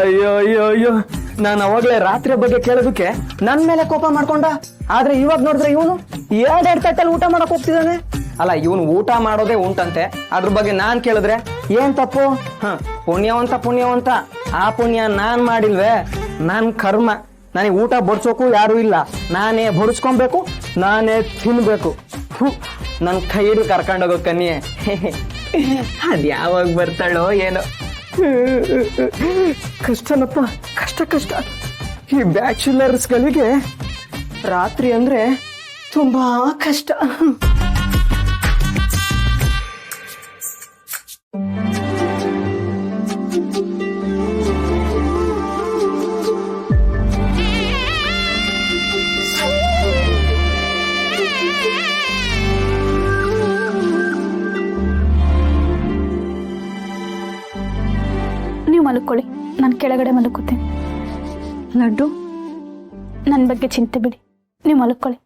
ಅಯ್ಯೋ ಅಯ್ಯೋ ಅಯ್ಯೋ, ನಾನು ಅವಾಗ್ಲೇ ರಾತ್ರಿ ಬಗ್ಗೆ ಕೇಳೋದಕ್ಕೆ ನನ್ ಮೇಲೆ ಕೋಪ ಮಾಡ್ಕೊಂಡ. ಆದ್ರೆ ಇವಾಗ ನೋಡಿದ್ರೆ ಇವನು ಎರಡೆರಡು ತಟ್ಟಲ್ಲಿ ಊಟ ಮಾಡಕ್ ಹೋಗ್ತಿದ್ದಾನೆ. ಅಲ್ಲ, ಇವನು ಊಟ ಮಾಡೋದೇ ಉಂಟಂತೆ, ಅದ್ರ ಬಗ್ಗೆ ನಾನ್ ಕೇಳಿದ್ರೆ ಏನ್ ತಪ್ಪು? ಪುಣ್ಯವಂತ ಪುಣ್ಯವಂತ, ಆ ಪುಣ್ಯ ನಾನ್ ಮಾಡಿಲ್ವೇ? ನನ್ ಕರ್ಮ. ನನಗೆ ಊಟ ಬಡ್ಸೋಕು ಯಾರು ಇಲ್ಲ, ನಾನೇ ಬಡಿಸ್ಕೊಬೇಕು, ನಾನೇ ತಿನ್ಬೇಕು. ನನ್ ಕೈ ಹಿಡಿದು ಕರ್ಕೊಂಡೋಗೋ ಕನ್ಯೆ ಅದ್ ಯಾವಾಗ ಬರ್ತಾಳೋ ಏನೋ. ಕಷ್ಟನಪ್ಪ, ಕಷ್ಟ ಕಷ್ಟ. ಈ ಬ್ಯಾಚುಲರ್ಸ್ಗಳಿಗೆ ರಾತ್ರಿ ಅಂದ್ರೆ ತುಂಬಾ ಕಷ್ಟ. ನೀವು ಮಲ್ಕೊಳ್ಳಿ, ನಾನು ಕೆಳಗಡೆ ಮಲ್ಕೋತೀನಿ. ಲಡ್ಡು, ನನ್ನ ಬಗ್ಗೆ ಚಿಂತೆ ಬಿಡಿ, ನೀವು ಮಲ್ಕೊಳ್ಳಿ.